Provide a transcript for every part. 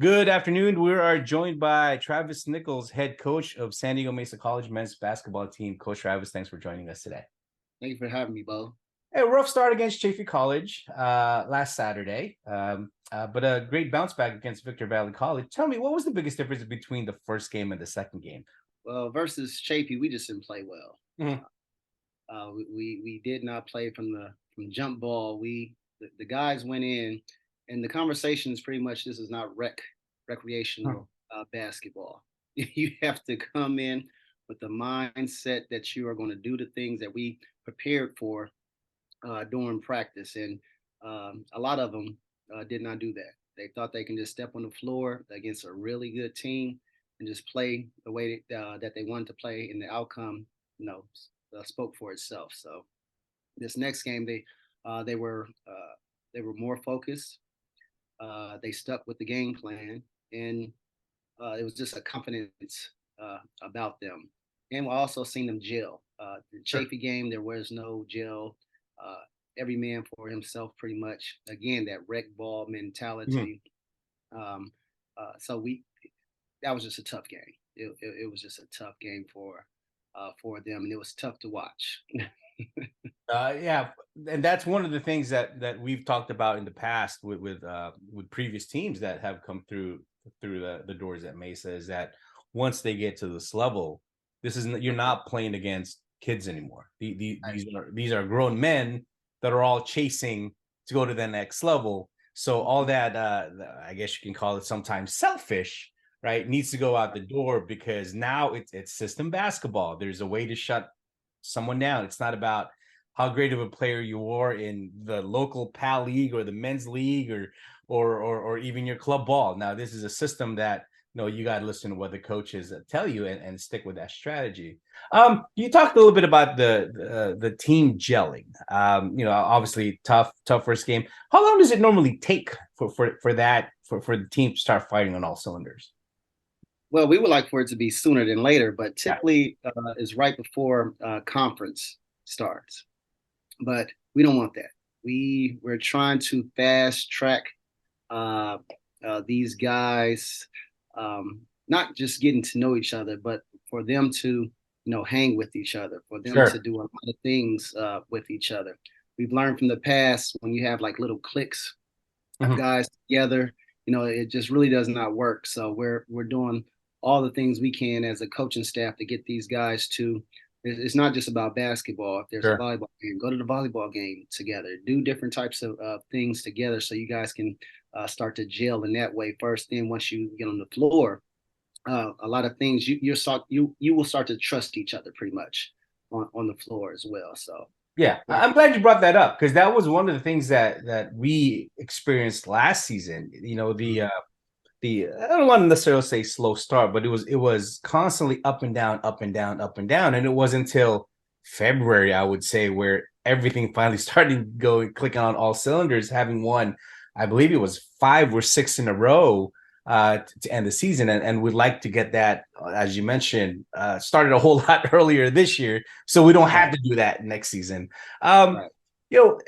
Good afternoon. We are joined by Travis Nichols, head coach of San Diego Mesa College men's basketball team. Coach Travis, thanks for joining us today. Thank you for having me, Bo. Hey, a rough start against Chaffey College last Saturday, but a great bounce back against Victor Valley College. Tell me, what was the biggest difference between the first game and the second game? Well, versus Chapey, we just didn't play well. Mhm. We did not play from jump ball. The guys went in, and the conversation is pretty much this is not recreational basketball. You have to come in with the mindset that you are going to do the things that we prepared for during practice, and a lot of them did not do that. They thought they can just step on the floor against a really good team and just play the way that they wanted to play, and the outcome, spoke for itself. So this next game, they were more focused. They stuck with the game plan, and it was just a confidence about them. And we also seen them gel. The Sure. Chafee game, there was no gel. Uh, every man for himself, pretty much. Again, that rec ball Mhm. mentality. Um, so we that was just a tough game. It was just a tough game for them, and it was tough to watch. Yeah, and that's one of the things that we've talked about in the past with previous teams that have come through the doors at Mesa is that once they get to this level, this isn't you're not playing against kids anymore. These are grown men that are all chasing to go to the next level. So all that I guess you can call it sometimes selfish, right? Needs to go out the door because now it's system basketball. There's a way to shut someone down. It's not about how great of a player you are in the local PAL league or the men's league or even your club ball. Now, this is a system that you got to listen to what the coaches tell you and stick with that strategy. You talked a little bit about the team gelling. Obviously tough first game. How long does it normally take for the team to start fighting on all cylinders? Well, we would like for it to be sooner than later, but Yeah, typically is right before conference starts. But we don't want that. We're trying to fast track uh, these guys, not just getting to know each other, but for them to hang with each other, for them to sure. do a lot of things with each other. We've learned from the past when you have like little cliques of Mhm. guys together, it just really does not work. So we're doing all the things we can as a coaching staff to get these guys to. It's not just about basketball. If there's a Sure. volleyball game, go to the volleyball game together. Do different types of things together so you guys can start to gel in that way first. Then once you get on the floor, a lot of things you will start to trust each other pretty much on the floor as well. So Yeah, we're I'm glad you brought that up because that was one of the things that we experienced last season. The I don't want to necessarily say slow start, but it was constantly up and down, up and down, up and down, and it wasn't until February, I would say, where everything finally started going clicking on all cylinders, having won, I believe it was 5 or 6 in a row to end the season, and we'd like to get that, as you mentioned, started a whole lot earlier this year, so we don't have right, to do that next season. Um, right. you know,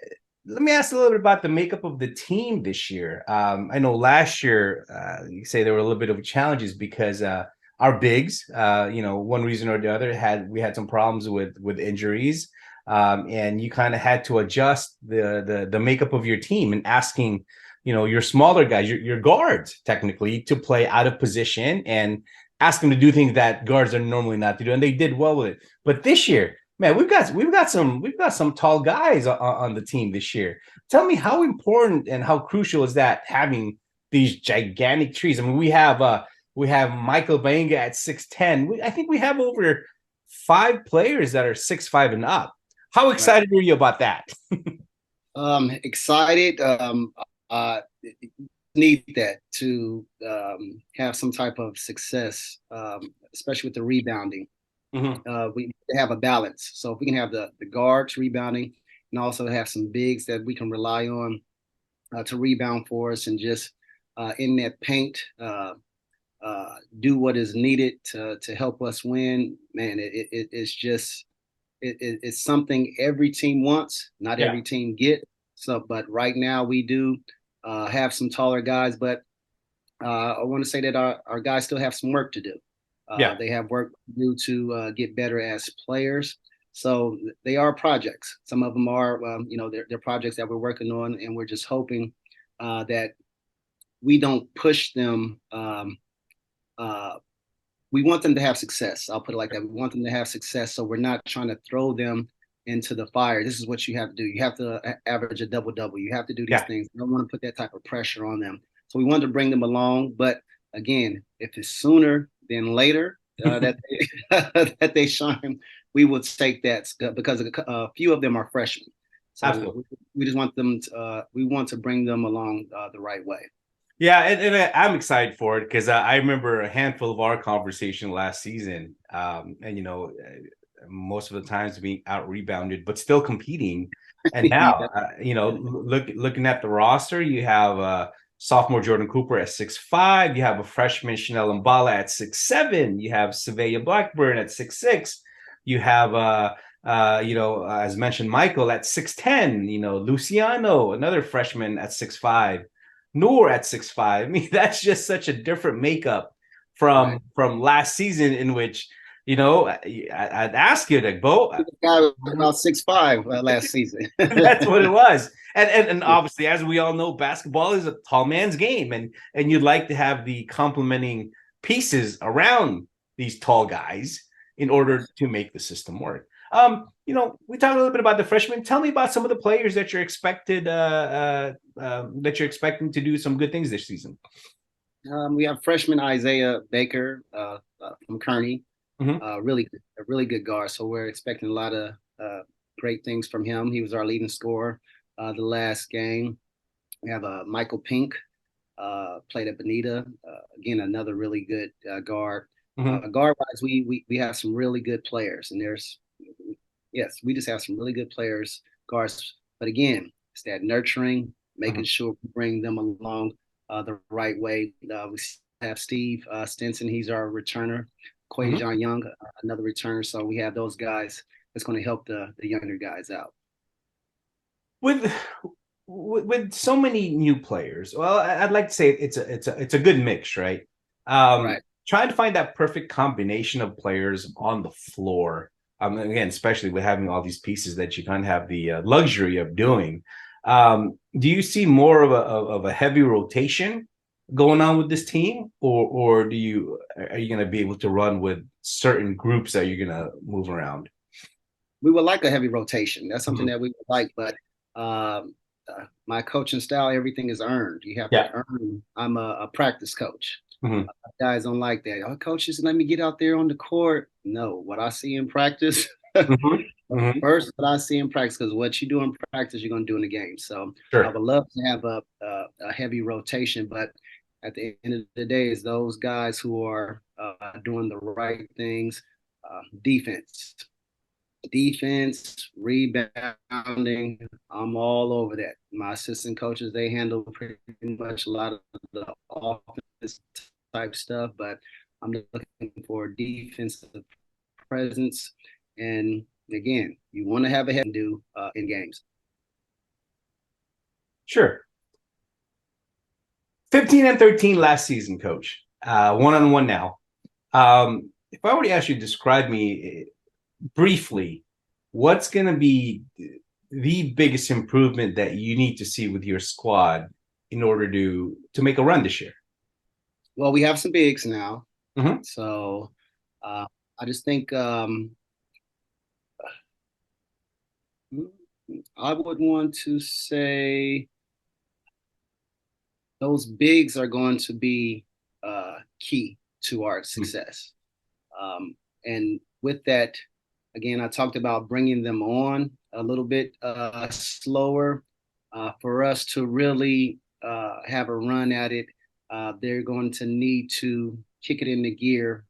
let me ask a little bit about the makeup of the team this year. I know last year you say there were a little bit of challenges because our bigs, one reason or the other we had some problems with injuries, and you kind of had to adjust the makeup of your team and asking your smaller guys, your guards technically, to play out of position and ask them to do things that guards are normally not to do, and they did well with it. But this year, man, we've got some tall guys on the team this year. Tell me how important and how crucial is that having these gigantic trees? I mean, we have Michael Banga at 6'10". I think we have over 5 players that are 6'5" and up. How Right. excited are you about that? Excited. Need that to have some type of success, especially with the rebounding. Mhm. We have a balance. So if we can have the guards rebounding and also have some bigs that we can rely on to rebound for us and just in that paint, do what is needed to help us win. Man, it's just it's something every team wants, not Yeah. every team get. So, but right now we do have some taller guys, but I want to say that our guys still have some work to do. Yeah, They have work to do to get better as players. So they are projects. Some of them are, they're projects that we're working on, and we're just hoping that we don't push them. Uh, we want them to have success. I'll put it like that. We want them to have success. So we're not trying to throw them into the fire. This is what you have to do. You have to average a double double. You have to do these yeah. things. We don't want to put that type of pressure on them. So we wanted to bring them along. But again, if it's sooner than later that that they shine, we would take that because a few of them are freshmen. So Absolutely. we just want them to, we want to bring them along the right way. Yeah, and I'm excited for it because I remember a handful of our conversation last season, and most of the times being out rebounded, but still competing. And now, Yeah, looking at the roster, you have sophomore Jordan Cooper at 6'5", you have a freshman Chanel Mbala at 6'7", you have Savea Blackburn at 6'6", you have as mentioned, Michael at 6'10", Luciano, another freshman at 6'5". Noor at 6'5". I mean, that's just such a different makeup right. from last season, in which I'd ask you, like, Bo, The guy was about 6'5" last season. that's what it was. And obviously, as we all know, basketball is a tall man's game, and you'd like to have the complementing pieces around these tall guys in order to make the system work. We talked a little bit about the freshmen. Tell me about some of the players that you're expecting to do some good things this season. We have freshman Isaiah Baker from Kearney, Mm-hmm. a really good guard. So we're expecting a lot of great things from him. He was our leading scorer the last game. We have Michael Pink, played at Bonita. Again, another really good guard. Mm-hmm. Guard wise, we have some really good players, and yes, we just have some really good players, guards. But again, it's that nurturing, Mm-hmm. making sure we bring them along the right way. We have Steve Stinson, he's our returner. Mm-hmm. Quajon Young, another returner. So we have those guys that's going to help the younger guys out. with with so many new players, well, I'd like to say it's a good mix, right? Right. Trying to find that perfect combination of players on the floor. Again, especially with having all these pieces that you kind of have the luxury of doing. Do you see more of a heavy rotation going on with this team, or are you going to be able to run with certain groups that you're going to move around? We would like a heavy rotation. That's something Mhm. that we would like, but my coaching style, everything is earned. You have to Yeah. earn. I'm a practice coach. Mhm. Guys don't like that. Oh, coaches, let me get out there on the court. No, what I see in practice, Mhm. Mhm. first, what I see in practice, because what you do in practice, you're going to do in the game. So I Sure. would love to have a heavy rotation, but at the end of the day, it's those guys who are doing the right things, defense rebounding. I'm all over that. My assistant coaches, they handle pretty much a lot of the offense type stuff, but I'm looking for defensive presence. And again, you want to have a head do in games. Sure. 15-13 last season, coach. 1-on-1 now. If I were to ask you to describe me briefly, what's going to be the biggest improvement that you need to see with your squad in order to make a run this year? Well, we have some bigs now. Mm-hmm. So I just think I would want to say those bigs are going to be key to our success. Um, and with that, again, I talked about bringing them on a little bit slower for us to really have a run at it. They're going to need to kick it into gear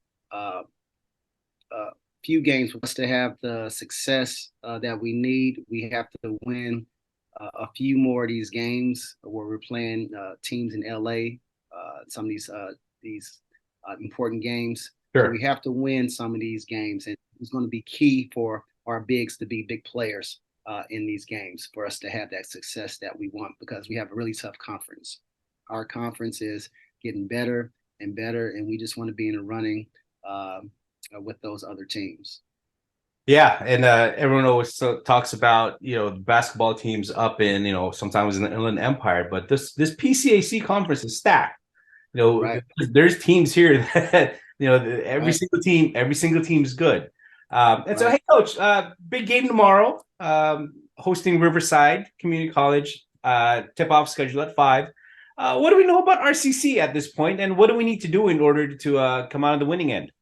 few games for us to have the success that we need. We have to win a few more of these games where we're playing teams in LA. Some of these important games. So Sure. we have to win some of these games, and it's going to be key for our bigs to be big players in these games for us to have that success that we want because we have a really tough conference. Our conference is getting better and better, and we just want to be in the running with those other teams. Yeah, and everyone always talks about the basketball teams up in sometimes in the Inland Empire, but this PCAC conference is stacked. Right, There's teams here that right. every single team is good. And so, Right. hey, coach, big game tomorrow. Hosting Riverside Community College. Tip off schedule at 5. What do we know about RCC at this point, and what do we need to do in order to come out of the winning end?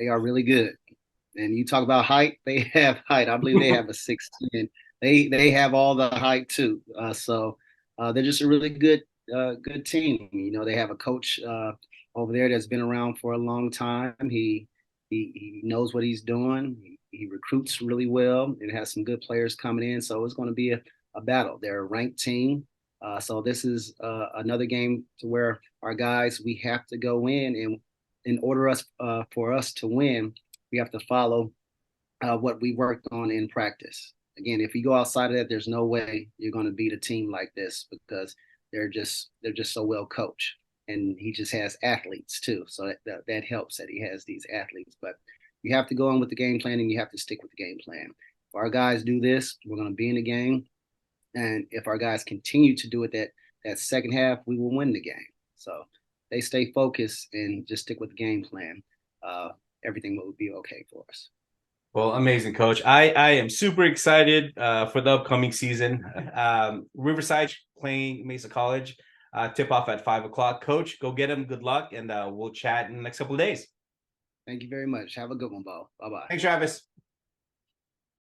They are really good. And you talk about height, they have height. I believe they have a 6'10". They have all the height too. They're just a really good team. They have a coach over there that's been around for a long time. He knows what he's doing. He recruits really well and has some good players coming in. So it's going to be a battle. They're a ranked team. So this is another game to where our guys, we have to go in order for us to win, we have to follow what we worked on in practice. Again, if you go outside of that, there's no way you're going to beat a team like this because they're just so well coached, and he just has athletes too. So that helps that he has these athletes. But you have to go on with the game plan, and you have to stick with the game plan. If our guys do this, we're going to be in the game, and if our guys continue to do it that second half, we will win the game. So they stay focused and just stick with the game plan. Uh, Everything will be okay for us. Well, amazing, coach. I am super excited for the upcoming season. Riverside playing Mesa College. Tip off at 5 o'clock. Coach, go get him. Good luck, and we'll chat in the next couple of days. Thank you very much. Have a good one, Bo. Bye bye. Thanks, Travis.